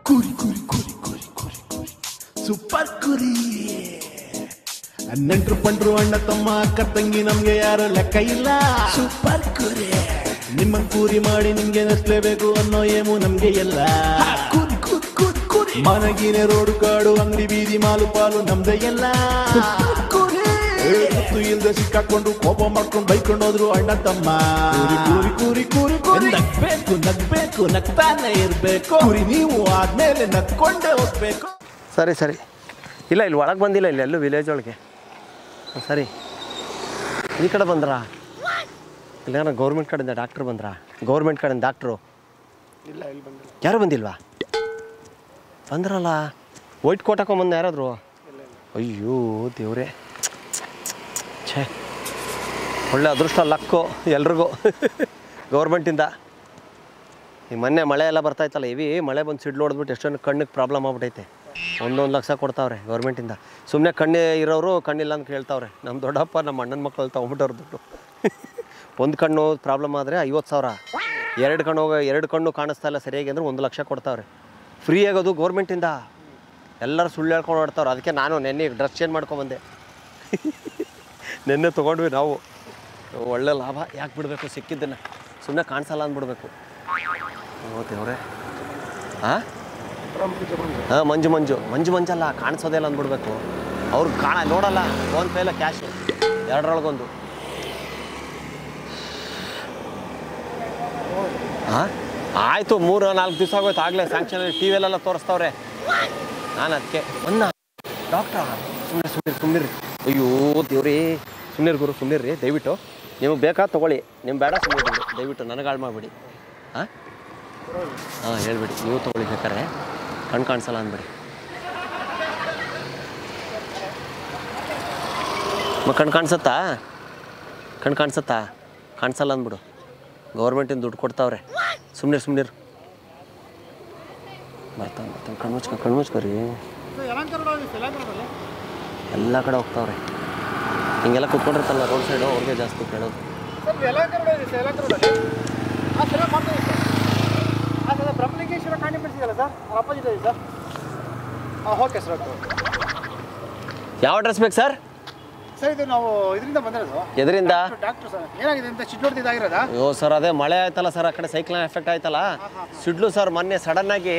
ಕುರಿ ಕುರಿ ಕುರಿ ಕುರಿ ಕುರಿ ಕುರಿ ಸೂಪರ್ ಕುರಿ. ನೆಂಟ್ರು ಪಂಟ್ರು ಅಣ್ಣ ತಮ್ಮ ಅಕ್ಕ ತಂಗಿ ನಮ್ಗೆ ಯಾರು ಲೆಕ್ಕ ಇಲ್ಲ. ಸೂಪರ್ ಕುರಿ. ನಿಮ್ಮ ಕೂರಿ ಮಾಡಿ ನಿಮ್ಗೆ ನಸ್ಲೇಬೇಕು ಅನ್ನೋ ಏಮು ನಮ್ಗೆ ಎಲ್ಲ. ಕುರಿ ಕುರಿ ಕುರಿ ಕುರಿ. ಮನಗಿನ ರೋಡು ಕಾಡು ಅಂಗಡಿ ಬೀದಿ ಮಾಲು ಪಾಲು ನಮ್ದೆ ಎಲ್ಲ. ಗೊತ್ತು ಇಲ್ದೆ ಸಿಕ್ಕಾಕೊಂಡು ಕೋಪ ಮಾಡ್ಕೊಂಡು ಬೈಕೊಂಡು ಹೋದ್ರು ಅಣ್ಣ ತಮ್ಮ. ಕೂರಿ ಕೂರಿ ಕೂರಿ ಕೂರಿ ನಗ್ಬೇಕು ನಗ್ಬೇಕು ನಗ್ತಾನೆ ಇರ್ಬೇಕು. ಕುರಿ ನೀವು ಆದ್ಮೇಲೆ ನಗ್ಕೊಂಡೇ ಹೋಗ್ಬೇಕು. ಸರಿ ಸರಿ, ಇಲ್ಲ ಇಲ್ಲಿ ಒಳಗೆ ಬಂದಿಲ್ಲ, ಇಲ್ಲಿ ಎಲ್ಲೂ ವಿಲೇಜ್ ಒಳಗೆ. ಸರಿ, ಈ ಕಡೆ ಬಂದ್ರಾ? ಇಲ್ಲ ಗೌರ್ಮೆಂಟ್ ಕಡೆಯಿಂದ ಡಾಕ್ಟ್ರು ಬಂದ್ರಾ? ಗೌರ್ಮೆಂಟ್ ಕಡೆಯಿಂದ ಡಾಕ್ಟ್ರು ಇಲ್ಲ, ಇಲ್ಲಿ ಬಂದಿಲ್ಲ. ಯಾರು ಬಂದಿಲ್ವಾ? ಬಂದ್ರಲ್ಲ, ವೈಟ್ ಕೋಟ್ ಹಾಕೊಂಬಂದು ಯಾರಾದ್ರು? ಅಯ್ಯೋ ದೇವ್ರೇ, ಛೇ, ಒಳ್ಳೆ ಅದೃಷ್ಟ ಲಕ್ಕು ಎಲ್ರಿಗೂ ಗೌರ್ಮೆಂಟಿಂದ. ಈ ಮೊನ್ನೆ ಮಳೆ ಎಲ್ಲ ಬರ್ತಾಯಿತ್ತಲ್ಲ, ಇವಿ ಮಳೆ ಬಂದು ಸಿಡ್ಲು ಹೊಡೆದ್ಬಿಟ್ಟು ಎಷ್ಟೊಂದು ಕಣ್ಣಿಗೆ ಪ್ರಾಬ್ಲಮ್ ಆಗ್ಬಿಟ್ಟೈತೆ. 1 ಲಕ್ಷ ಕೊಡ್ತಾವ್ರೆ ಗೌರ್ಮೆಂಟಿಂದ. ಸುಮ್ಮನೆ ಕಣ್ಣು ಇರೋರು ಕಣ್ಣಿಲ್ಲ ಅಂತ ಕೇಳ್ತಾವ್ರೆ. ನಮ್ಮ ದೊಡ್ಡಪ್ಪ ನಮ್ಮ ಅಣ್ಣನ ಮಕ್ಕಳು ತೊಗೊಂಬಿಟ್ಟವ್ರು ದುಡ್ಡು. ಒಂದು ಕಣ್ಣು ಪ್ರಾಬ್ಲಮ್ ಆದರೆ 50,000, 2 ಕಣ್ಣು ಕಾಣಿಸ್ತಾ ಇಲ್ಲ ಸರಿಯಾಗಿ ಅಂದರೆ 1 ಲಕ್ಷ ಕೊಡ್ತಾವ್ರೆ. ಫ್ರೀ ಆಗೋದು ಗೌರ್ಮೆಂಟಿಂದ. ಎಲ್ಲರೂ ಸುಳ್ಳು ಹೇಳ್ಕೊಂಡು ಓಡ್ತಾವ್ರೆ. ಅದಕ್ಕೆ ನಾನು ನೆನ್ನೆ ಡ್ರೆಸ್ ಚೇಂಜ್ ಮಾಡ್ಕೊಂಬಂದೆ. ನೆನ್ನೆ ತೊಗೊಂಡ್ವಿ ನಾವು. ಒಳ್ಳೆ ಲಾಭ, ಯಾಕೆ ಬಿಡಬೇಕು ಸಿಕ್ಕಿದ್ದನ್ನು, ಸುಮ್ಮನೆ ಕಾಣಿಸಲ್ಲ ಅಂದ್ಬಿಡ್ಬೇಕು. ದೇವ್ರೆ. ಹಾಂ ಹಾಂ, ಮಂಜಲ್ಲ, ಕಾಣಿಸೋದೇ ಇಲ್ಲ ಅಂದ್ಬಿಡ್ಬೇಕು. ಅವ್ರಿಗೆ ನೋಡಲ್ಲ, ಫೋನ್ಪೇ ಇಲ್ಲ ಕ್ಯಾಶು, 2ರೊಳಗೊಂದು. ಹಾಂ ಆಯಿತು, 3-4 ದಿವಸ ಆಗೋಯ್ತು ಆಗಲೇ. ಸ್ಯಾಂಕ್ಷನಲ್ಲಿ ಟಿ ವಿಯಲ್ಲೆಲ್ಲ ತೋರಿಸ್ತವ್ರೆ. ನಾನು ಅದಕ್ಕೆ ಡಾಕ್ಟ್ರಾ ಸುಮ್ಮನಿರಿ. ಅಯ್ಯೋ ದೇವ್ರಿ, ಸುಮ್ಮನಿರಿ ಗುರು, ಸುಮ್ಮನಿರಿ ದಯವಿಟ್ಟು. ನಿಮಗೆ ಬೇಕಾ ತೊಗೊಳ್ಳಿ, ನಿಮ್ಗೆ ಬೇಡ ಸುಮ್ಮನೆ ದಯವಿಟ್ಟು ನನಗೆ ಹಾಳು ಮಾಡಿಬಿಡಿ. ಹಾಂ ಹಾಂ ಹೇಳ್ಬಿಡಿ, ನೀವು ತೊಗೊಳ್ಳಿ ಬೇಕಾರೆ, ಕಣ್ಣು ಕಾಣಿಸಲ್ಲ ಅಂದ್ಬಿಡಿ. ಕಣ್ಣು ಕಾಣಿಸುತ್ತಾ? ಕಾಣಿಸಲ್ಲ ಅಂದ್ಬಿಡು. ಗೌರ್ಮೆಂಟಿಂದ ದುಡ್ಡು ಕೊಡ್ತಾವ್ರೆ. ಸುಮ್ಮನಿರು ಬರ್ತಾನೆ. ಕಣ್ಣು ಮುಚ್ಕೊರಿ. ಎಲ್ಲ ಕಡೆ ಹೋಗ್ತಾವ್ರೆ. ಹಿಂಗೆಲ್ಲ ಕುತ್ಕೊಂಡಿರ್ತಲ್ಲ ರೋಡ್ ಸೈಡು, ಅವ್ರಿಗೆ ಜಾಸ್ತಿ ಕೇಳೋದು. ಯಾವ ಅಡ್ರೆಸ್ ಬೇಕು ಸರ್? ಸರ್ ಇದು ನಾವು ಇದರಿಂದ ಬಂದಿರೋದು. ಎದರಿಂದ? ಡಾಕ್ಟರ್ ಸರ್, ಏನಾಗಿದೆ ಅಂತ ಸಿಡ್ಲು ಇದಾಗಿರೋದಾ? ಅಯ್ಯೋ ಸರ್, ಅದೇ ಮಳೆ ಆಯ್ತಲ್ಲ ಸರ್, ಆ ಕಡೆ ಸೈಕ್ಲೋನ್ ಎಫೆಕ್ಟ್ ಆಯ್ತಲ್ಲ, ಸಿಡ್ಲು ಸರ್. ಮೊನ್ನೆ ಸಡನ್ನಾಗಿ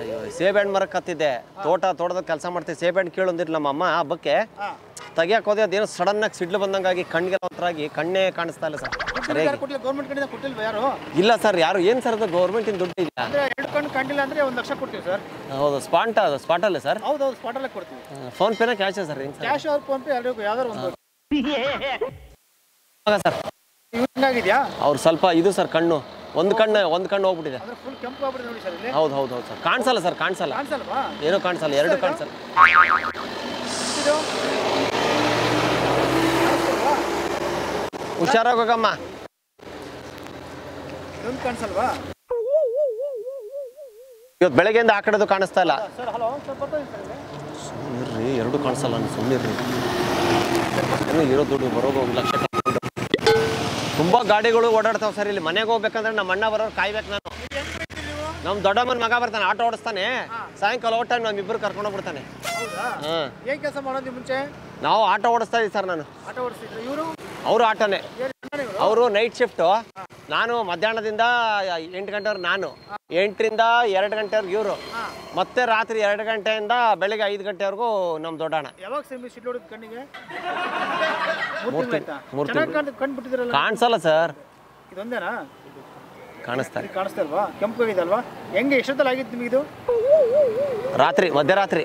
ಅಯ್ಯೋ ಸೇಬೆಹಣ್ಣು ಮರಕ್ಕೆ ಹತ್ತಿದ್ದೆ. ತೋಟದ ಕೆಲಸ ಮಾಡ್ತೀವಿ. ಸೇಬೆಹಣ್ಣು ಕೀಳೊಂದಿಲ್ಲ ನಮ್ಮ ಅಮ್ಮ ಹಬ್ಬಕ್ಕೆ ತೆಗಿಯಕ್ಕೆ ಹೋದೆ. ಅದೇನೋ ಸಡನ್ನಾಗಿ ಸಿಡ್ಲು ಬಂದಂಗಾಗಿ ಕಣ್ಣಿಗೆಲ್ಲ ಒಂಥರಾಗಿ ಕಣ್ಣೇ ಕಾಣಿಸ್ತಾ ಇಲ್ಲ ಸರ್. ಗೌರ್ಮೆಂಟ್ ಕಡೆಯಿಂದ ಕೊಟ್ಟಿಲ್ವಾ ಯಾರು? ಇಲ್ಲ ಸರ್, ಯಾರು ಏನು ಸರ್, ಅದು ಗೌರ್ಮೆಂಟಿನ ದುಡ್ಡು ಇಲ್ಲ. 2 ಕಣ್ಣು ಕಂಡಿಲ್ಲ ಅಂದರೆ 1 ಲಕ್ಷ ಕೊಡ್ತೀವಿ ಸರ್. ಹೌದು, ಸ್ಪಾಟಲ್ಲೇ ಸರ್? ಹೌದು, ಸ್ಪಾಟಲ್ಲೇ ಕೊಡ್ತೀವಿ. ಫೋನ್ಪೇನ ಕ್ಯಾಶಾ ಸರ್? ಏನು ಕ್ಯಾಶ್ ಅವ್ರ ಫೋನ್ಪೇ ಯಾವ್ದಾರು ಒಂದು ಸರ್. ಹಿಂಗಾಗಿದೆಯಾ? ಅವ್ರು ಸ್ವಲ್ಪ ಇದು ಸರ್, ಕಣ್ಣು ಒಂದು ಕಣ್ಣು ಹೋಗ್ಬಿಟ್ಟಿದೆ. ಫುಲ್ ಕೆಂಪು ಆಗ್ಬಿಟ್ಟಿದೆ ನೋಡಿ ಸರ್ ಇಲ್ಲಿ. ಹೌದು ಸರ್, ಕಾಣಿಸಲ್ಲ ಸರ್, ಕಾಣಿಸಲ್ಲ. ಏನೂ ಕಾಣಿಸಲ್ಲ, 2 ಕಾಣಿಸಲ್ಲ. ಹುಷಾರಾಗೋಗಮ್ಮ. ಕಾಣಿಸಲ್ವಾ? ಇವತ್ತು ಬೆಳಗ್ಗೆಯಿಂದ ಆ ಕಡೆದು ಕಾಣಿಸ್ತಾ ಇಲ್ಲ. ಸುಮ್ಮನಿರ್ರಿ, 2 ಕಾಣಿಸಲ್ಲ. ಸುಮ್ಮನಿರ್ರಿ, ಇರೋ ದುಡ್ಡು ಬರೋದು 1 ಲಕ್ಷ. ತುಂಬ ಗಾಡಿಗಳು ಓಡಾಡ್ತಾವೆ ಸರ್ ಇಲ್ಲಿ. ಮನೆಗೆ ಹೋಗ್ಬೇಕಂದ್ರೆ ನಮ್ಮ ಅಣ್ಣ ಬರೋರು ಕಾಯ್ಬೇಕು ನಾನು. ನಮ್ಮ ದೊಡ್ಡಮ್ಮನ ಮಗ ಬರ್ತಾನೆ, ಆಟೋ ಓಡಿಸ್ತಾನೆ. ಸಾಯಂಕಾಲ ಓ ಟೈಮ್ ನಮ್ಮಿಬ್ಬರು ಕರ್ಕೊಂಡು ಹೋಗ್ಬಿಡ್ತಾನೆ. ಹಾಂ, ಏನು ಕೆಲಸ ಮಾಡೋದು ಮುಂಚೆ? ನಾವು ಆಟೋ ಓಡಿಸ್ತಾ ಇದ್ದೀವಿ ಸರ್. ನಾನು ಆಟೋ ಓಡಿಸ್ತಿದ್ರು. ಇವರು ಅವರು ಆಟೋನೇ. ಅವರು ನೈಟ್ ಶಿಫ್ಟು, ನಾನು ಮಧ್ಯಾಹ್ನದಿಂದ 8 ಗಂಟೆವರೆಗೆ, ನಾನು 8ರಿಂದ 2 ಗಂಟೆವರೆಗೆ ಇವರು, ಮತ್ತೆ ರಾತ್ರಿ 2 ಗಂಟೆಯಿಂದ ಬೆಳಗ್ಗೆ 5 ಗಂಟೆವರೆಗೂ ನಮ್ಮ ದೊಡ್ಡಣ್ಣ. ಯಾವಾಗ ಸಿಡ್ಲು ಹೊಡೆದ ಕಣ್ಣಿಗೆ? 3 ತಿಂಗಳು ಕಾಣಿಸಲ್ಲ ಸರ್. ಇದೊಂದೇನಾ ಕಾಣಿಸ್ತಾ ಇಲ್ವಾ? ಕೆಂಪು ಇದಲ್ವಾ? ಹೆಂಗೆ ಎಷ್ಟೊತ್ತಲ್ಲಿ ಆಗಿತ್ತು ನಿಮಗೆ ಇದು? ರಾತ್ರಿ, ಮಧ್ಯರಾತ್ರಿ.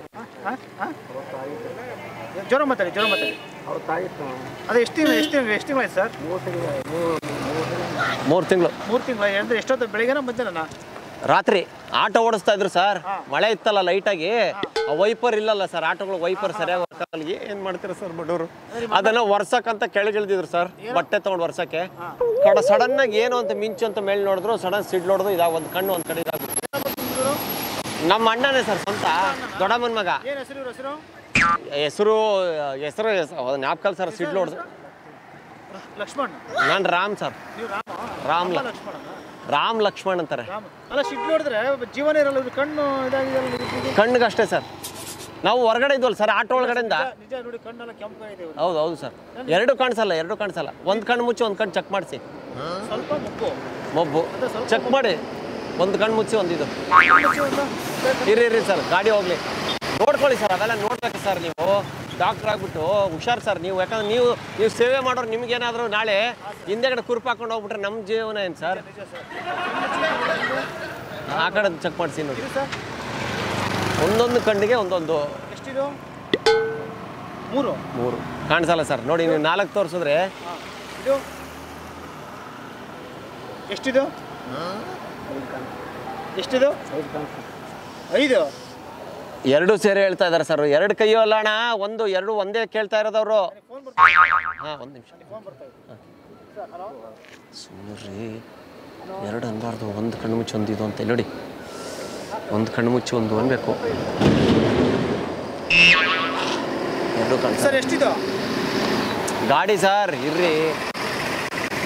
ಜ್ವರ ಮಾತಾಡಿ. ಅದು ಎಷ್ಟು ತಿಂಗಳು ಸರ್? 3 ತಿಂಗಳು. 3 ತಿಂಗಳು ಅಂದರೆ ಎಷ್ಟೊತ್ತು? ಬೆಳಿಗ್ಗೆನ ಮಧ್ಯಾಹ್ನ? ರಾತ್ರಿ ಆಟೋ ಓಡಿಸ್ತಾ ಇದ್ರು ಸರ್. ಮಳೆ ಇತ್ತಲ್ಲ ಲೈಟಾಗಿ, ವೈಪರ್ ಇಲ್ಲಲ್ಲ ಸರ್, ಆಟೋಗಳು ವೈಪರ್ ಸರಿಯಾಗಿ ವರ್ಕ್ ಆಗಲ್ಲ. ಏನು ಮಾಡ್ತೀರಾ ಸರ್ ಬಡವರು? ಅದನ್ನ ವರ್ಷಕ್ಕಂತ ಕೆಳಗಿಳಿದಿದ್ರು ಸರ್, ಬಟ್ಟೆ ತೊಗೊಂಡು ವರ್ಷಕ್ಕೆ. ಕಡೆ ಸಡನ್ನಾಗಿ ಏನು ಅಂತ ಮಿಂಚು ಅಂತ ಮೇಲೆ ನೋಡಿದ್ರು, ಸಡನ್ ಸಿಡ್ ನೋಡಿದ್ರು, ಇದಾಗ ಒಂದು ಕಣ್ಣು ಒಂದು ಕಡೆ ಇದಾಗ್ಬಿಟ್ಟು. ನಮ್ಮ ಅಣ್ಣನೇ ಸರ್, ಸ್ವಂತ ದೊಡ್ಡಮ್ಮನ ಮಗ. ಹೆಸರು ಹೆಸರು ಜ್ಞಾಪಕಲ್ ಸರ್. ಸಿಡ್ಲು ಹೊಡೆದು ಲಕ್ಷ್ಮಣ್ ನಾನು ರಾಮ್ ಸರ್. ನೀವು ರಾಮ್ ಲಕ್ಷ್ಮಣ ರಾಮ್ ಲಕ್ಷ್ಮಣ್ ಅಂತಾರೆ. ಅಲ್ಲ ಶಿಡ್ಲು ನೋಡಿದ್ರೆ ಜೀವನ ಇರಲ್ಲ ಇದು ಕಣ್ಣು ಇದಾಗಿದೆಯಲ್ಲ ಕಣ್ಣಿಗೆ ಅಷ್ಟೇ ಸರ್. ನಾವು ಹೊರಗಡೆ ಇದ್ವಲ್ಲ ಸರ್ ಆಟೋ ಒಳಗಡೆಯಿಂದ. ನಿಜ ನೋಡಿ ಕಣ್ಣೆಲ್ಲ ಕೆಂಪಾಗಿದೆ ಹೌದು ಹೌದು ಸರ್. ಎರಡು ಕಾಣಿಸಲ್ಲ. ಒಂದು ಕಣ್ಣು ಮುಚ್ಚಿ ಒಂದು ಕಣ್ಣು ಚೆಕ್ ಮಾಡಿಸಿ. ಸ್ವಲ್ಪ ಮೊಬ್ಬು ಚೆಕ್ ಮಾಡಿ. ಒಂದು ಕಣ್ಣು ಮುಚ್ಚಿ ಒಂದಿದು ಇರಿ ಸರ್. ಗಾಡಿ ಹೋಗ್ಲಿ ನೋಡ್ಕೊಳ್ಳಿ ಸರ್. ಅವೆಲ್ಲ ನೋಡ್ಬೇಕು ಸರ್. ನೀವು ಡಾಕ್ಟರ್ ಆಗ್ಬಿಟ್ಟು ಹುಷಾರು ಸರ್ ನೀವು. ಯಾಕಂದ್ರೆ ನೀವು ಸೇವೆ ಮಾಡೋರು ನಿಮ್ಗೇನಾದರೂ ನಾಳೆ ಹಿಂದೆಗಡೆ ಕುರುಪು ಹಾಕೊಂಡು ಹೋಗ್ಬಿಟ್ರೆ ನಮ್ಮ ಜೀವನ ಏನು ಸರ್? ಆ ಕಡೆ ಚೆಕ್ ಮಾಡಿಸಿ ನೋಡಿ. ಒಂದೊಂದು ಕಣ್ಣಿಗೆ ಒಂದೊಂದು. ಎಷ್ಟಿದು? 3 ಕಾಣಿಸಲ್ಲ ಸರ್. ನೋಡಿ ನೀವು 4 ತೋರಿಸಿದ್ರೆ. ಇದು ಎಷ್ಟಿದು? 5 ಎರಡು ಸೇರಿ ಹೇಳ್ತಾ ಇದ್ದಾರೆ ಸರ್. 2 ಕೈಯೂ ಅಲ್ಲ ಅಣ್ಣ. 2 ಒಂದೇ ಕೇಳ್ತಾ ಇರೋದವರು. ಹಾಂ ಒಂದು ನಿಮಿಷ ಸುಮ್ಮನೆ 2 ಅನ್ಬಾರ್ದು. ಒಂದು ಕಣ್ಣು ಮುಚ್ಚಿ ಒಂದು ಇದು ಅಂತ ನೋಡಿ. ಒಂದು ಕಣ್ಣು ಮುಚ್ಚಿ ಒಂದು ಅನ್ಬೇಕು. 2 ಕಣ್ಣು ಸರ್. ಎಷ್ಟಿದು ಗಾಡಿ ಸರ್? ಇರ್ರಿ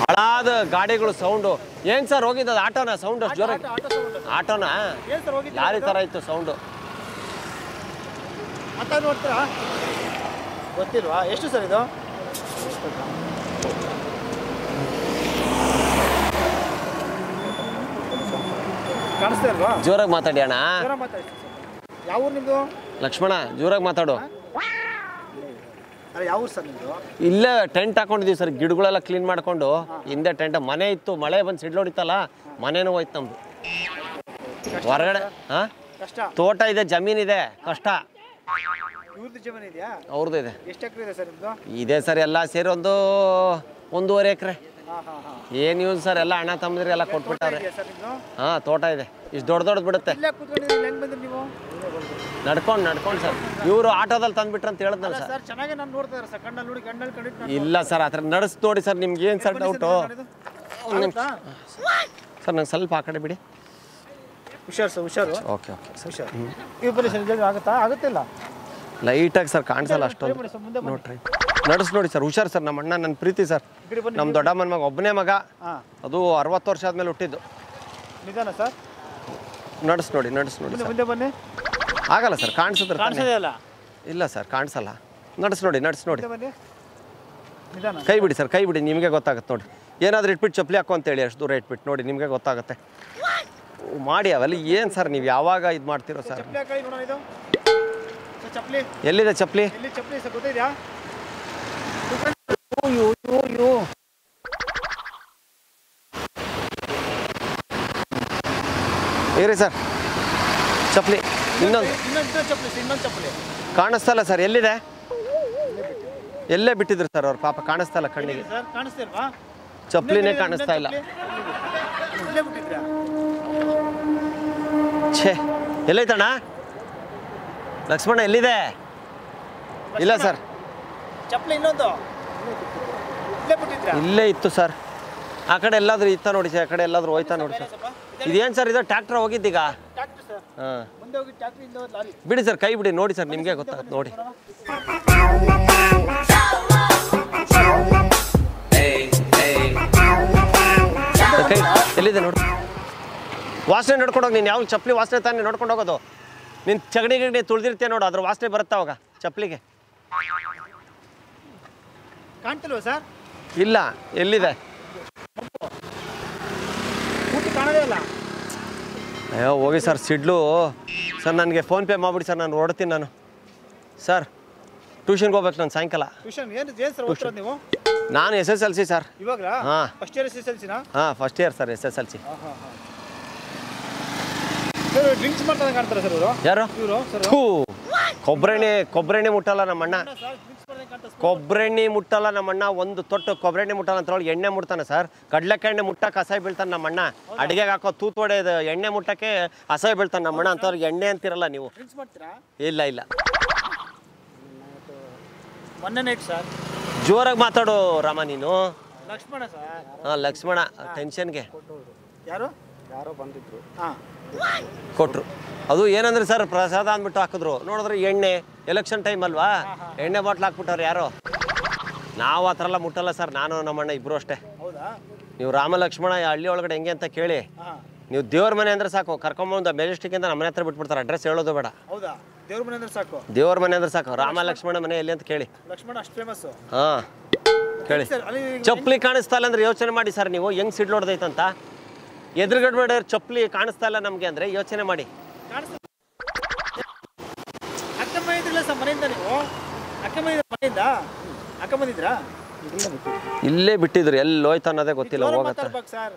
ಹಳಾದ ಗಾಡಿಗಳು ಸೌಂಡು. ಏನು ಸರ್ ಹೋಗಿದ್ದು? ಅದು ಆಟೋನಾ ಸೌಂಡು ಅಷ್ಟು ಜೋರಾಗಿ? ಆಟೋನಾ ಲಾರಿ ಥರ ಇತ್ತು ಸೌಂಡು. ಅಂತ ನೋಡ್ತೀರಾ? ಗೊತ್ತಿಲ್ವಾ? ಎಷ್ಟು ಸರ್ ಇದು? ಕಾಣಿಸ್ತಾ ಇಲ್ವಾ? ಜೋರಾಗಿ ಮಾತಾಡಿ ಅಣ್ಣ. ಯಾವ ಊರು ನಿಮ್ಮದು? ಲಕ್ಷ್ಮಣ ಜೋರಾಗಿ ಮಾತಾಡು. ಯಾವ ಊರು ಸರ್ ನಿಮ್ಮದು? ಇಲ್ಲೇ ಟೆಂಟ್ ಹಾಕೊಂಡಿದ್ದೀವಿ ಸರ್. ಗಿಡಗಳೆಲ್ಲ ಕ್ಲೀನ್ ಮಾಡಿಕೊಂಡು ಹಿಂದೆ ಟೆಂಟ್. ಮನೆ ಇತ್ತು, ಮಳೆ ಬಂದು ಸಿಡ್ಲು ಹೊಡಿತಲ್ಲ, ಮನೇನೂ ಹೋಯ್ತು ನಮ್ದು. ಹೊರಗಡೆ ಹಾಂ ತೋಟ ಇದೆ, ಜಮೀನಿದೆ. ಕಷ್ಟ. ಜಮೀನು ಇದೆಯಾ? ಅವ್ರದ್ದು ಇದೆ. ಎಷ್ಟು ಎಕರೆ ಇದೆ ಸರ್ ನಿಮ್ಮದು? ಇದೆ ಸರ್ ಎಲ್ಲ ಸೇರಿ ಒಂದು 1.5 ಎಕರೆ. ಏನು ಯೂಸ್ ಸರ್? ಎಲ್ಲ ಅಣ್ಣ ತಮ್ಮದ್ರಿ ಎಲ್ಲ ಕೊಟ್ಬಿಟ್ಟಾರೆ. ಹಾಂ ತೋಟ ಇದೆ. ಇಷ್ಟು ದೊಡ್ಡದು ಬಿಡುತ್ತೆ. ನಡ್ಕೊಂಡು ಸರ್. ಇವರು ಆಟೋದಲ್ಲಿ ತಂದುಬಿಟ್ರು ಅಂತ ಹೇಳಿದ್ನಲ್ಲ ಸರ್. ಚೆನ್ನಾಗಿ ನಾನು ನೋಡ್ತಾ ಇದ್ದಾರೆ ಸರ್. ಕಣ್ಣಲ್ಲಿ ನೋಡಿ ಕಣ್ಣಲ್ಲಿ ಇಲ್ಲ ಸರ್ ಆ ಥರ ನಡೆಸಿ ನೋಡಿ ಸರ್. ನಿಮ್ಗೆ ಏನು ಸರ್ ಡೌಟು? ಒಂದು ನಿಮಿಷ ಸರ್. ನಂಗೆ ಸ್ವಲ್ಪ ಆ ಕಡೆ ಬಿಡಿ. ಹುಷಾರು. ಓಕೆ ಹುಷಾರು. ನೀವು ಬನ್ನಿ ಸರ್. ಆಗುತ್ತಿಲ್ಲ ಲೈಟಾಗಿ ಸರ್. ಕಾಣಿಸಲ್ಲ ಅಷ್ಟೊಂದು. ನೋಡ್ರಿ ನಡೆಸಿ ನೋಡಿ ಸರ್. ಹುಷಾರು ಸರ್. ನಮ್ಮ ಅಣ್ಣ ನನ್ನ ಪ್ರೀತಿ ಸರ್. ನಮ್ಮ ದೊಡ್ಡಮ್ಮನ ಮಗ, ಒಬ್ಬನೇ ಮಗ. ಅದು 60 ವರ್ಷ ಆದಮೇಲೆ ಹುಟ್ಟಿದ್ದು. ನಿಧಾನ ಸರ್. ನಡೆಸಿ ನೋಡಿ ಮುಂದೆ ಬನ್ನಿ. ಆಗಲ್ಲ ಸರ್. ಕಾಣಿಸಿದ್ರೆ ಇಲ್ಲ ಸರ್ ಕಾಣಿಸಲ್ಲ. ನಡೆಸಿ ನೋಡಿ. ಕೈ ಬಿಡಿ ಸರ್. ಕೈ ಬಿಡಿ. ನಿಮಗೆ ಗೊತ್ತಾಗುತ್ತೆ ನೋಡಿ. ಏನಾದರೂ ಇಟ್ಬಿಟ್ಟು ಚಪ್ಪಲಿ ಹಾಕೋ ಅಂತೇಳಿ ಅಷ್ಟು ದೂರ ಇಟ್ಬಿಟ್ಟು ನೋಡಿ. ನಿಮಗೆ ಗೊತ್ತಾಗುತ್ತೆ. ಮಾಡಿ ಅವೆಲ್ಲ ಏನು ಸರ್ ನೀವು ಯಾವಾಗ ಇದು ಮಾಡ್ತೀರೋ ಸರ್? ಎಲ್ಲಿದೆ ಚಪ್ಪಲಿ? ಇರಿ ಸರ್. ಚಪ್ಪಲಿ ಇನ್ನೊಂದು ಕಾಣಿಸ್ತಲ್ಲ ಸರ್. ಎಲ್ಲಿದೆ? ಎಲ್ಲೇ ಬಿಟ್ಟಿದ್ರು ಸರ್ ಅವ್ರು ಪಾಪ. ಕಾಣಿಸ್ತಲ್ಲ ಕಣ್ಣಿಗೆ. ಚಪ್ಪಲಿನೇ ಕಾಣಿಸ್ತಾ ಇಲ್ಲ. ಛೇ ಎಲ್ಲೈತಣ್ಣ? ಲಕ್ಷ್ಮಣ ಎಲ್ಲಿದೆ? ಇಲ್ಲ ಸರ್. ಇಲ್ಲೇ ಇತ್ತು ಸರ್. ಆ ಕಡೆ ಎಲ್ಲಾದ್ರೂ ಇತ್ತ ನೋಡಿ ಸರ್. ಆ ಕಡೆ ಎಲ್ಲಾದ್ರೂ ಹೋಯ್ತಾ ನೋಡಿ ಸರ್. ಇದೇನು ಸರ್ ಇದು? ಟ್ರ್ಯಾಕ್ಟರ್ ಹೋಗಿದ್ದೀಗ? ಹಾಂ ಬಿಡಿ ಸರ್. ಕೈ ಬಿಡಿ ನೋಡಿ ಸರ್. ನಿಮಗೆ ಗೊತ್ತಾಗುತ್ತೆ ನೋಡಿ. ಕೈ ಎಲ್ಲಿದೆ ನೋಡಿ. ವಾಸನೆ ನೋಡ್ಕೊಂಡೋಗಿ. ನೀನು ಯಾವ ಚಪ್ಪಲಿ ವಾಸನೆ ತಾನೇ ನೋಡ್ಕೊಂಡು ಹೋಗೋದು? ನೀನು ಚಗಡಿ ತುಳಿದಿರ್ತೀಯ ನೋಡು, ಅದ್ರ ವಾಸನೆ ಬರುತ್ತಾ ಅವಾಗ ಚಪ್ಪಲಿಗೆ? ಕಾಣ್ತಿಲ್ವಾ ಸರ್? ಇಲ್ಲ. ಎಲ್ಲಿದೆ? ಅಯ್ಯೋ ಹೋಗಿ ಸರ್. ಸಿಡ್ಲು ಸರ್. ನನಗೆ ಫೋನ್ಪೇ ಮಾಡಿಬಿಡಿ ಸರ್. ನಾನು ಹೊಡ್ತೀನಿ ನಾನು ಸರ್. ಟ್ಯೂಷನ್ಗೆ ಹೋಗ್ಬೇಕು ನಾನು ಸಾಯಂಕಾಲ. ನಾನು SSLC ಸರ್. ಹಾಂ ಹಾಂ ಫಸ್ಟ್ ಇಯರ್ ಸರ್. SSLC. ಯಾರು? ಕೊಬ್ಬರೆಣ್ಣೆ ಮುಟ್ಟಲ್ಲ ನಮ್ಮಣ್ಣ. ಕೊಬ್ಬರೆಣ್ಣೆ ಮುಟ್ಟಲ್ಲ ನಮ್ಮಣ್ಣ. ಒಂದು ತೊಟ್ಟು ಕೊಬ್ಬರೆಣ್ಣೆ ಮುಟ್ಟಲ್ಲ ಅಂತ ಎಣ್ಣೆ ಮುಟ್ತಾನೆ ಸರ್. ಕಡ್ಲೆಕಾಯಿ ಎಣ್ಣೆ ಮುಟ್ಟಕ್ಕೆ ಅಸಹ್ಯ ಬೀಳ್ತಾನೆ ನಮ್ಮಣ್ಣ. ಅಡುಗೆಗೆ ಹಾಕೋ ತೂತು ಹೊಡೆಯೋದು ಎಣ್ಣೆ ಮುಟ್ಟಕ್ಕೆ ಅಸಹ್ಯ ಬೀಳ್ತಾನೆ ನಮ್ಮಣ್ಣ. ಅಂತವ್ರಿಗೆ ಎಣ್ಣೆ ಅಂತಿರಲ್ಲ ನೀವು. ಇಲ್ಲ ಜೋರಾಗಿ ಮಾತಾಡು ರಾಮ ನೀನು. ಹಾಂ ಲಕ್ಷ್ಮಣ. ಟೆನ್ಷನ್ಗೆ ಕೊಟ್ರು. ಅದು ಏನಂದ್ರೆ ಸರ್ ಪ್ರಸಾದ ಅಂದ್ಬಿಟ್ಟು ಹಾಕಿದ್ರು. ನೋಡಿದ್ರೆ ಎಣ್ಣೆ. ಎಲೆಕ್ಷನ್ ಟೈಮ್ ಅಲ್ವಾ? ಎಣ್ಣೆ ಬಾಟ್ಲ್ ಹಾಕ್ಬಿಟ್ಟವ್ರು ಯಾರೋ. ನಾವು ಆ ಥರ ಎಲ್ಲ ಮುಟ್ಟಲ್ಲ ಸರ್, ನಾನು ನಮ್ಮಣ್ಣ ಇಬ್ಬರು ಅಷ್ಟೇ. ಹೌದಾ? ನೀವು ರಾಮ ಲಕ್ಷ್ಮಣ ಹಳ್ಳಿ ಒಳಗಡೆ ಹೆಂಗೆ ಅಂತ ಕೇಳಿ, ಹಾಂ, ನೀವು ದೇವ್ರ ಮನೆ ಅಂದರೆ ಸಾಕು, ಕರ್ಕೊಂಬಂದು ಮೆಜೆಸ್ಟಿಕ್ಕಿಂದ ನಮ್ಮ ಮನೆ ಹತ್ರ ಬಿಟ್ಬಿಡ್ತಾರೆ, ಅಡ್ರೆಸ್ ಹೇಳೋದು ಬೇಡ. ಹೌದಾ? ದೇವ್ರ ಮನೆ ಅಂದ್ರೆ ಸಾಕು. ದೇವ್ರ ಮನೆ ಅಂದ್ರೆ ಸಾಕು, ರಾಮ ಲಕ್ಷ್ಮಣ ಮನೆ ಎಲ್ಲಿ ಅಂತ ಕೇಳಿ. ಲಕ್ಷ್ಮಣ ಅಷ್ಟು ಫೇಮಸ್ಸು. ಹಾಂ ಕೇಳಿ. ಸರ್ ಅಲ್ಲಿ ಚಪ್ಪಲಿ ಕಾಣಿಸ್ತಾ ಇಲ್ಲ ಅಂದ್ರೆ ಯೋಚನೆ ಮಾಡಿ ಸರ್, ನೀವು ಹೆಂಗೆ ಸಿಡ್ಲು ಹೊಡೆದೈತಂತ. ಎದುರುಗಡೆ ಚಪ್ಪಲಿ ಕಾಣಿಸ್ತಾ ಇಲ್ಲ ನಮಗೆ ಅಂದರೆ ಯೋಚನೆ ಮಾಡಿ. ಅಕ್ಕ ಬಂದಿದ್ರಲ್ಲ ಸರ್ ಮನೆಯಿಂದ, ನೀವು ಅಕ್ಕ ಮನೆಯಿಂದ ಅಕ್ಕ ಬಂದಿದ್ರಾ? ಇಲ್ಲೇ ಬಿಟ್ಟಿದ್ರು, ಎಲ್ಲಿ ಹೋಯ್ತು ಅನ್ನೋದೇ ಗೊತ್ತಿಲ್ಲ. ಹೋಗತ್ತ ಸರ್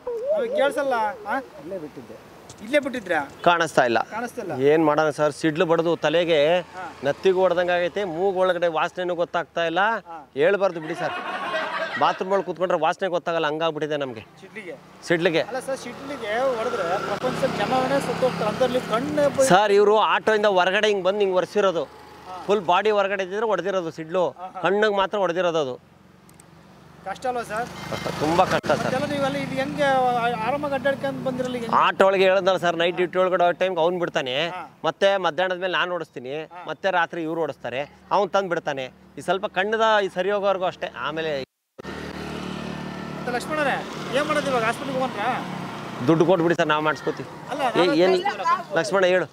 ಕೇಳಿಸಲ್ಲ. ಇಲ್ಲೇ ಬಿಟ್ಟಿದ್ರಾ? ಕಾಣಿಸ್ತಾ ಇಲ್ಲ. ಕಾಣಿಸ್ತಿಲ್ಲ. ಏನು ಮಾಡೋಣ ಸರ್, ಸಿಡ್ಲು ಬಡ್ದು ತಲೆಗೆ ನತ್ತಿಗೂ ಹೊಡೆದಂಗೆ ಆಗೈತೆ, ಮೂಗು ಒಳಗಡೆ ವಾಸನೆನೂ ಗೊತ್ತಾಗ್ತಾ ಇಲ್ಲ. ಹೇಳ್ಬಾರ್ದು ಬಿಡಿ ಸರ್, ಬಾತ್ರೂಮ್ ಒಳಗೆ ಕೂತ್ಕೊಂಡ್ರೆ ವಾಸನೆ ಗೊತ್ತಾಗಲ್ಲ, ಹಂಗಾಗ್ಬಿಟ್ಟಿದೆ ನಮಗೆ ಸಿಡ್ಲಿಗೆ. ಅಲ್ಲ ಸರ್, ಸಿಡ್ಲಿಗೆ ಹೊಡೆದ್ರೆ ಪ್ರಪಂಚದ ಜನವೇ ಸುತ್ತೋಗ್ತಾರೆ ಅಂತಲ್ಲಿ ಕಣ್ಣು. ಸರ್ ಇವರು ಆಟೋಯಿಂದ ಹೊರಗಡೆ ಹಿಂಗೆ ಬಂದು ಹಿಂಗೆ ಒರೆಸಿರೋದು, ಫುಲ್ ಬಾಡಿ ಹೊರಗಡೆ ಇದ್ದಿದ್ರೆ ಹೊಡೆದಿರೋದು ಸಿಡ್ಲು, ಕಣ್ಣಿಗೆ ಮಾತ್ರ ಹೊಡೆದಿರೋದು. ಅದು ಕಷ್ಟ ಅಲ್ವಾ ಸರ್? ತುಂಬ ಕಷ್ಟ ಸರ್. ನೀವೆಲ್ಲ ಇದು ಹೆಂಗೆ ಆರಾಮಾಗಿ ಅಡ್ಡಾಡ್ಕೊಂಡು ಬಂದಿರಲ್ಲ? ಆಟೋ ಒಳಗೆ ಹೇಳಿದ್ನಲ್ಲ ಸರ್, ನೈಟ್ ಡ್ಯೂಟಿ ಒಳಗಡೆ ಟೈಮ್ಗೆ ಅವ್ನು ಬಿಡ್ತಾನೆ, ಮತ್ತೆ ಮಧ್ಯಾಹ್ನದ ಮೇಲೆ ನಾನು ಓಡಿಸ್ತೀನಿ, ಮತ್ತೆ ರಾತ್ರಿ ಇವ್ರು ಓಡಿಸ್ತಾರೆ, ಅವ್ನು ತಂದು ಬಿಡ್ತಾನೆ. ಈ ಸ್ವಲ್ಪ ಕಣ್ಣದ ಈ ಸರಿ ಹೋಗೋವರೆಗೂ ಅಷ್ಟೇ. ಆಮೇಲೆ ಲಕ್ಷ್ಮಣರೇ ಏನು ಮಾಡೋದು ಇವಾಗ? ಹಾಸ್ಪಿಟ್ಲಿಗೆ ಹೋಗ್ರ? ದುಡ್ಡು ಕೊಟ್ಬಿಡಿ ಸರ್, ನಾವು ಮಾಡಿಸ್ಕೋತೀವಿ. ಏನು ಲಕ್ಷ್ಮಣ ಹೇಳು.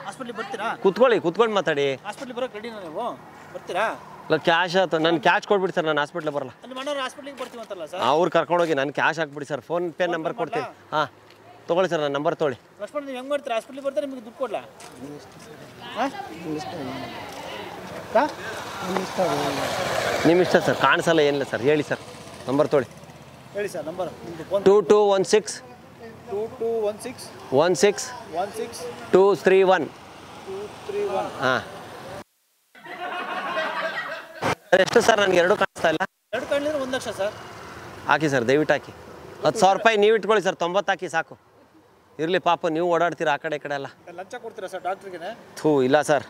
ಹಾಸ್ಪಿಟ್ಲಿಗೆ ಬರ್ತೀರಾ? ಕುತ್ಕೊಂಡು ಮಾತಾಡಿ. ಹಾಸ್ಪಿಟ್ಲಿಗೆ ಬರೋಕೆ ರೆಡಿನಾ ನೀವು? ಬರ್ತೀರಾ? ಇಲ್ಲ ಕ್ಯಾಶ್ ಆಯ್ತು, ನಾನು ಕ್ಯಾಶ್ ಕೊಟ್ಬಿಡಿ ಸರ್, ನಾನು ಹಾಸ್ಪಿಟ್ಲಿಗೆ ಬರಲ್ಲ. ನಿಮ್ಮ ಅಣ್ಣವ್ರು ಹಾಸ್ಪಿಟ್ಲಿಗೆ ಬರ್ತೀವಿ ಅಂತಲ್ಲ ಸರ್? ಅವ್ರು ಕರ್ಕೊಂಡೋಗಿ ನಾನು ಕ್ಯಾಶ್ ಹಾಕ್ಬಿಡಿ ಸರ್, ಫೋನ್ ಪೇ ನಂಬರ್ ಕೊಡ್ತೀನಿ. ಹಾಂ ತೊಗೊಳ್ಳಿ ಸರ್, ನನ್ನ ನಂಬರ್ ತೊಗೊಳ್ಳಿ. ಲಕ್ಷ್ಮಣ ನೀವು ಹೆಂಗೆ ಮಾಡ್ತೀರಾ? ಹಾಸ್ಪಿಟ್ಲಿಗೆ ಬರ್ತಾರೆ, ನಿಮಗೆ ದುಡ್ಡು ಕೊಡಲ್ಲ? ನಿಮ್ಮ ಇಷ್ಟ ಸರ್, ಕಾಣಿಸಲ್ಲ ಏನಿಲ್ಲ ಸರ್, ಹೇಳಿ ಸರ್ ನಂಬರ್ ತೊಗೊಳ್ಳಿ. ಹೇಳಿ ಸರ್ ನಂಬರ್. 2216 2216 231. ಹಾಂ ಎಷ್ಟು ಸರ್? ನನಗೆ ಎರಡು ಕಾಣಿಸ್ತಾ ಇಲ್ಲ. ಎರಡು ಕಾಣಲಿದ್ರೆ 1 ಲಕ್ಷ ಸರ್. ಹಾಕಿ ಸರ್, ದಯವಿಟ್ಟು ಹಾಕಿ. 10,000 ರೂಪಾಯಿ ನೀವು ಇಟ್ಕೊಳ್ಳಿ ಸರ್, 90 ಹಾಕಿ ಸಾಕು. ಇರಲಿ ಪಾಪ, ನೀವು ಓಡಾಡ್ತೀರಾ ಆ ಕಡೆ ಈ ಕಡೆ ಎಲ್ಲ. ಲಂಚ ಕೊಡ್ತೀರಾ ಸರ್ ಡಾಕ್ಟ್ರಿಗೆ? ಇಲ್ಲ ಸರ್,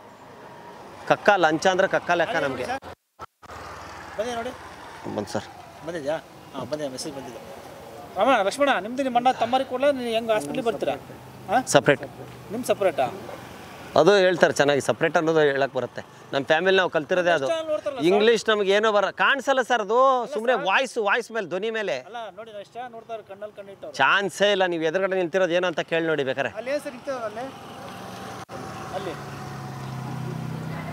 ಕಕ್ಕ ಲಂಚ ಅಂದ್ರೆ ಕಕ್ಕ ಲೆಕ್ಕ ನಮಗೆ. ಬಂದೆ ನೋಡಿ. ಬಂದು ಸರ್. ಬಂದಿದ್ಯಾ? ಹಾಂ ಬಂದೆ, ಮೆಸೇಜ್ ಬಂದಿದೆ. ರಾಮ ಲಕ್ಷ್ಮಣ, ನಿಮ್ದು ನಿಮ್ಮ ಅಣ್ಣ ತಮ್ಮರಿಗೆ ಕೊಡಲ್ಲ, ನೀವು ಹೆಂಗೆ ಹಾಸ್ಪಿಟ್ಲಿಗೆ ಬರ್ತೀರಾ? ಹಾಂ ಸಪ್ರೇಟ್. ನಿಮ್ಮ ಸಪ್ರೇಟಾ? ಅದು ಹೇಳ್ತಾರೆ ಚೆನ್ನಾಗಿ, ಸಪ್ರೇಟ್ ಅನ್ನೋದು ಹೇಳಕ್ಕೆ ಬರುತ್ತೆ. ನಮ್ಮ ಫ್ಯಾಮಿಲಿ ನಾವು ಕಲ್ತಿರೋದೇ ಅದು. ಇಂಗ್ಲೀಷ್ ನಮ್ಗೆ ಏನೋ ಕಾಣಿಸಲ್ಲ ಸರ್, ಅದು ಸುಮ್ಮನೆ ವಾಯ್ಸ್ ಮೇಲೆ, ಧ್ವನಿ ಮೇಲೆ. ಅಲ್ಲ ನೋಡಿ, ಇಷ್ಟ ನೋಡ್ತಾರೆ, ಕಣ್ಣಲ್ಲಿ ಕಣ್ಣಿಟ್ಟು ಚಾನ್ಸೇ ಇಲ್ಲ. ನೀವು ಎದುರುಗಡೆ ನಿಂತಿರೋದು ಏನೋ ಅಂತ ಕೇಳಿ ನೋಡಿ ಬೇಕಾರೆ. ಅಲ್ಲಿ ಏನು ಸರ್ ಇರ್ತದೆ ಅಲ್ಲಿ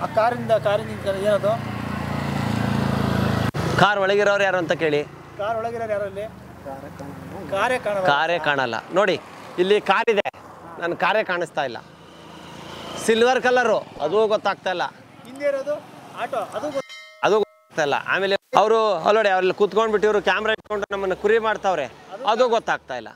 ಆ ಕಾರಿಂದ ಏನದು? ಕಾರ್ ಒಳಗಿರೋರು ಯಾರು ಅಂತ ಕೇಳಿ. ಕಾರ್ ಒಳಗಿರೋರು ಯಾರು? ಅಲ್ಲಿ ಕಾರೇ ಕಾಣಲ್ಲ ನೋಡಿ. ಇಲ್ಲಿ ಕಾರಿದೆ, ನನ್ನ ಕಾರೇ ಕಾಣಿಸ್ತಾ ಇಲ್ಲ. ಸಿಲ್ವರ್ ಕಲರು, ಅದು ಗೊತ್ತಾಗ್ತಾ ಇಲ್ಲ. ಹಿಂದೆ ಇರೋದು ಆಟೋ, ಅದು ಗೊತ್ತಾಗ್ತಾ ಇಲ್ಲ. ಆಮೇಲೆ ಅವರು ಅಲ್ಲೋಡಿ, ಅವ್ರಲ್ಲಿ ಕೂತ್ಕೊಂಡ್ಬಿಟ್ಟು ಇವರು ಕ್ಯಾಮ್ರಾ ಇಟ್ಕೊಂಡು ನಮ್ಮನ್ನು ಕುರಿ ಮಾಡ್ತಾವ್ರೆ, ಅದು ಗೊತ್ತಾಗ್ತಾ ಇಲ್ಲ.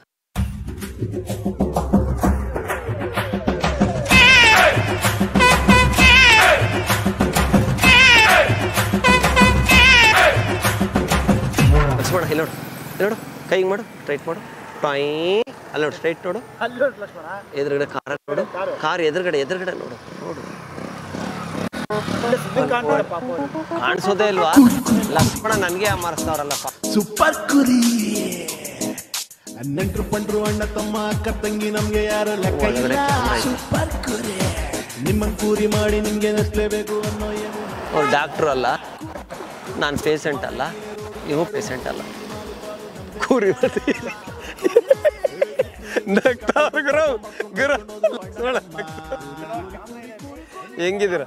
ಲಕ್ಷ್ಮಣ ಇಲ್ಲಿ ನೋಡು, ಕೈ ಮಾಡು, ಸ್ಟ್ರೈಟ್ ಮಾಡು, ಟಾಯ್ ಅಲ್ಲಿ ನೋಡು, ಸ್ಟ್ರೈಟ್ ನೋಡು. ಎದುರುಗಡೆ ಕಾರ್ ನೋಡು, ಕಾರ್ ಎದುರುಗಡೆ ನೋಡು. ಕಾಣಿಸೋದೇ ಇಲ್ವಾ? ಲಕ್ಷ್ಮಣ ನನಗೆ ಮಾರಿಸ್ತಾವ್ರಲ್ಲಪ್ಪ. ಸೂಪರ್ ಕುರಿ. ನೆಂಟ್ರು ಪಂಟ್ರು ಅಣ್ಣ ತಮ್ಮ ಅಕ್ಕ ತಂಗಿ ನಮ್ಗೆ ಯಾರು ಲೆಕ್ಕ ಇಲ್ಲ. ಸೂಪರ್ ಕುರಿ. ನಿಮ್ಮ ಕೂರಿ ಮಾಡಿ ನಿಮ್ಗೆ ನಸ್ಲೇಬೇಕು ಅನ್ನೋ ಏನು. ಅವ್ರು ಡಾಕ್ಟ್ರು ಅಲ್ಲ, ನಾನು ಪೇಷಂಟ್ ಅಲ್ಲ, ನೀವು ಪೇಷಂಟ್ ಅಲ್ಲ. ಕೂರಿ ಹೆಂಗಿದ್ದೀರ?